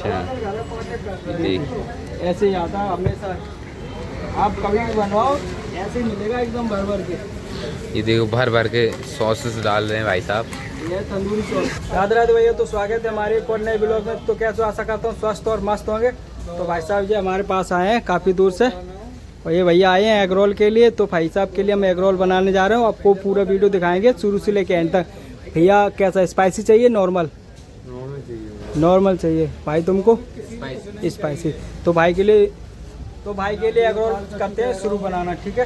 अच्छा जी, ऐसे ही आता है हमेशा, आप कभी भी बनवाओ ऐसे ही मिलेगा एकदम भर भर के। ये देखो भर भर के सॉसेस डाल रहे हैं भाई साहब। ये तंदूरी सॉस। राधे राधे भैया, तो स्वागत है हमारे एक और नए ब्लॉग में। तो कैसे आशा करता हूँ स्वस्थ और मस्त होंगे। तो भाई साहब जी हमारे पास आए हैं काफ़ी दूर से, और ये भैया आए हैं एग रोल के लिए। तो भाई साहब के लिए हम एग रोल बनाने जा रहे हूँ, आपको पूरा वीडियो दिखाएंगे शुरू से लेके एंड तक। भैया कैसा स्पाइसी चाहिए नॉर्मल? नॉर्मल चाहिए भाई तुमको? स्पाइसी। तो भाई के लिए एग रोल करते हैं शुरू बनाना, ठीक है।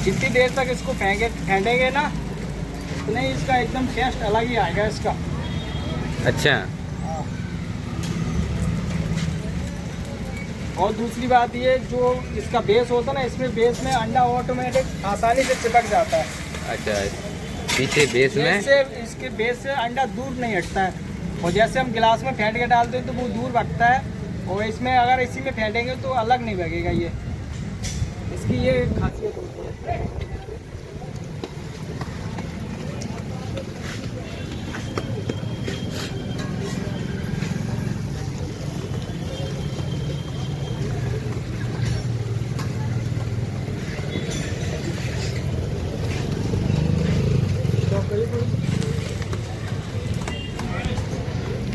जितनी देर तक इसको फेंटेंगे ना, उतने ही इसका एकदम टेस्ट अलग ही आएगा इसका। अच्छा, और दूसरी बात ये, जो इसका बेस होता है ना, इसमें बेस में अंडा ऑटोमेटिक आसानी से चिपक जाता है। अच्छा, पीछे बेस में से इसके बेस से अंडा दूर नहीं हटता है। और जैसे हम गिलास में फेंट के डालते हैं तो वो दूर भगता है, और इसमें अगर इसी में फेंटेंगे तो अलग नहीं भगेगा। ये इसकी ये खासियत होती है।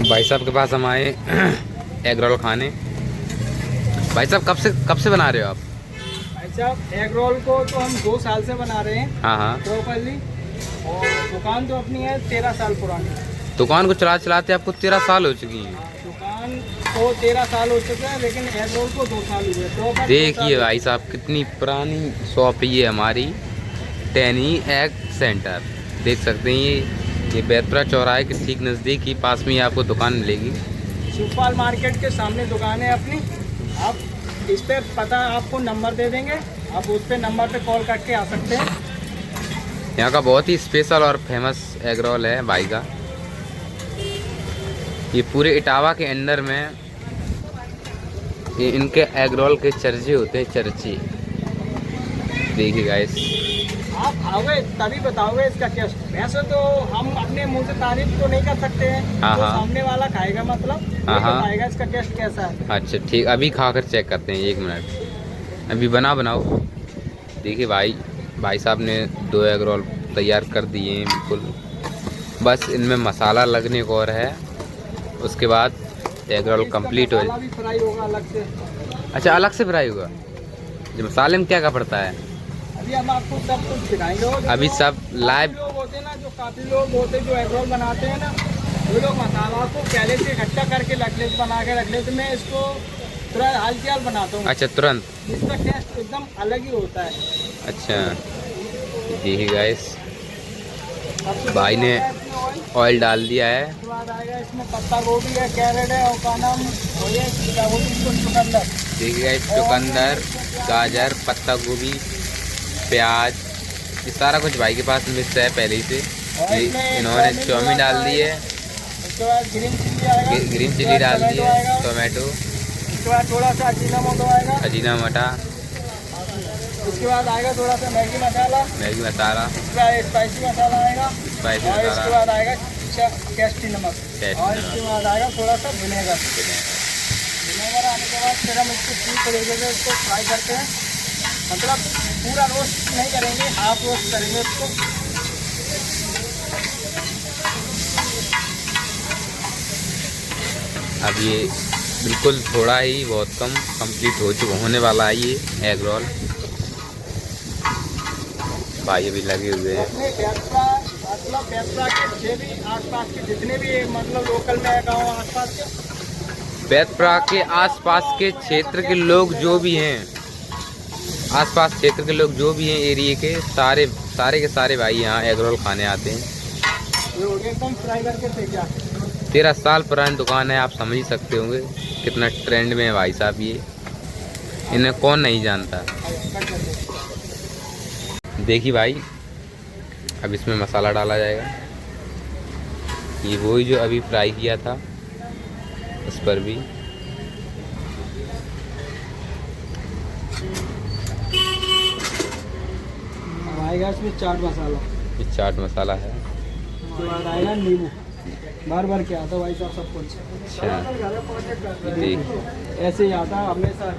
भाई साहब के पास हम आए एग रोल खाने। भाई साहब कब से बना रहे हो आप? भाई साहब एग रोल को तो हम 2 साल से बना रहे हैं। हाँ हाँ। प्रॉपरली। और दुकान तो अपनी है 13 साल पुरानी। दुकान को चलाते आपको 13 साल हो चुकी हैं? दुकान को 13 साल हो चुके हैं, लेकिन एग रोल को 2 साल हुए। देखिए भाई साहब कितनी पुरानी शॉप है ये हमारी, टैनी एग सेंटर। देख सकते हैं ये बैतपुरा चौराहे के ठीक नज़दीक ही पास में ही आपको दुकान मिलेगी। शिवपाल मार्केट के सामने दुकान है अपनी। आप इस पे पता आपको नंबर दे देंगे, आप उस पे नंबर पे कॉल करके आ सकते हैं। यहाँ का बहुत ही स्पेशल और फेमस एग रोल है भाई का। ये पूरे इटावा के अंदर में ये इनके एग रोल के चर्चे होते हैं, चर्चे। देखिए गाइस, आप आओगे तभी बताओगे इसका टेस्ट। वैसे तो हम अपने मुंह से तारीफ तो नहीं कर सकते हैं, हाँ तो हाँ। सामने वाला खाएगा मतलब हाँ हाँ। बताएगा इसका टेस्ट कैसा है। अच्छा ठीक, अभी खाकर चेक करते हैं, 1 मिनट। अभी बनाओ। देखिए भाई साहब ने 2 एग रोल तैयार कर दिए हैं बिल्कुल। बस इनमें मसाला लगने को और है, उसके बाद एग रोल कंप्लीट हो जाए। फ्राई होगा अलग से। अच्छा, अलग से फ्राई होगा? जो मसाले में क्या पड़ता है? अभी हम आपको सब कुछ सिखाएंगे। अभी सब लाइव लोग होते हैं ना, जो काफ़ी लोग होते हैं जो एग रोल बनाते हैं ना, वो लोग मसाला को पहले से इकट्ठा करके बना के रख लेते। मैं इसको तुरंत हाल बनाता हूँ। अच्छा, तुरंत? इसका टेस्ट एकदम अलग ही होता है। अच्छा, देखिए गाइस, भाई ने ऑयल डाल दिया है। उसके बाद आएगा इसमें पत्ता गोभी है, कैरेट है, और का नाम वो ये क्या बोलते हैं इसको, चुकंदर। देखिए गाइस, चुकंदर, गाजर, पत्ता गोभी, प्याज, ये सारा कुछ भाई के पास मिक्स है पहले ही से। इन्होंने चाउमीन डाल दी है। उसके बाद ग्रीन चिली डाल दी है, टोमेटो। उसके बाद थोड़ा सा अजीनामोटो आएगा। अजीनामोटा। उसके बाद आएगा थोड़ा सा मैगी मसाला। उसके बाद स्पाइसी मसाला आएगा। स्पाइसी और इसके बाद आएगा टेस्टी नमक। और इसके नमक। बाद आएगा थोड़ा सा विनेगर आने के बाद फिर हम इसको पूरी तरीके से इसको फ्राई करते हैं। मतलब पूरा रोस्ट नहीं करेंगे, हाफ रोस्ट करेंगे इसको। अब ये बिल्कुल थोड़ा ही बहुत कम कंप्लीट होने वाला है ये एग रोल। भाई अभी लगे हुए हैं। बैतपुरा के भी आसपास के जितने भी मतलब लोकल में गाँव आसपास के, बैतपुरा के आसपास के क्षेत्र के लोग जो भी हैं, एरिया के सारे के सारे भाई यहाँ एग रोल खाने आते हैं। एकदम फ्राई करके थे क्या। 13 साल पुरानी दुकान है, आप समझ ही सकते होंगे कितना ट्रेंड में है भाई साहब ये। इन्हें कौन नहीं जानता। देखिए भाई, अब इसमें मसाला डाला जाएगा। ये वही जो अभी फ्राई किया था, उस पर भी अब आएगा इसमें चाट मसाला, ये चाट मसाला है। उसके बाद आएगा नींबू, भर भर के आता भाई साहब सब कुछ। अच्छा देख, ऐसे ही आता है हमेशा,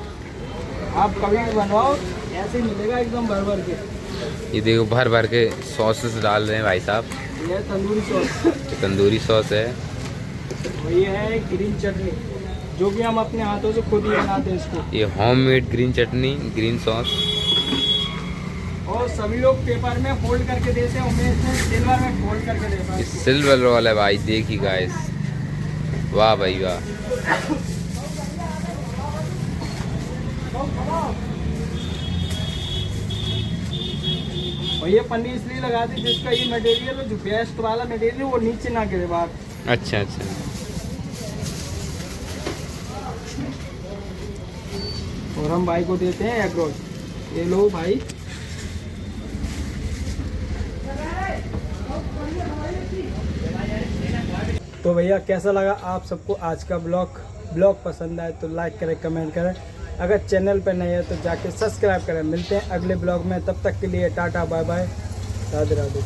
आप कभी भी बनवाओ ऐसे ही मिलेगा एकदम भर भर के। ये देखो भर भर के सॉसेस डाल रहे हैं भाई साहब। ये तंदूरी सॉस, ये तंदूरी सॉस है। और ये है ग्रीन चटनी, जो कि हम अपने हाथों से खुद ही बनाते हैं इसको। ये होममेड ग्रीन चटनी, ग्रीन सॉस। और सभी लोग पेपर में फोल्ड करके देते हैं, मैं इसमें सिल्वर में फोल्ड करके देता हूँ ये इसको। सिल्वर रोल है भाई, देखिए गाइस, वाह भाई वाह। और ये पन्नी इसलिए लगाती है जिसका ये मटेरियल जो बेस्ट वाला मटेरियल वो नीचे ना गिरे बाहर। अच्छा अच्छा। और हम भाई को देते हैं एग रोल, ये लो भाई। तो भैया कैसा लगा आप सबको आज का ब्लॉग पसंद आए तो लाइक करें, कमेंट करें। अगर चैनल पर नहीं है तो जाके सब्सक्राइब करें। मिलते हैं अगले ब्लॉग में, तब तक के लिए tata bye bye, Radhe Radhe.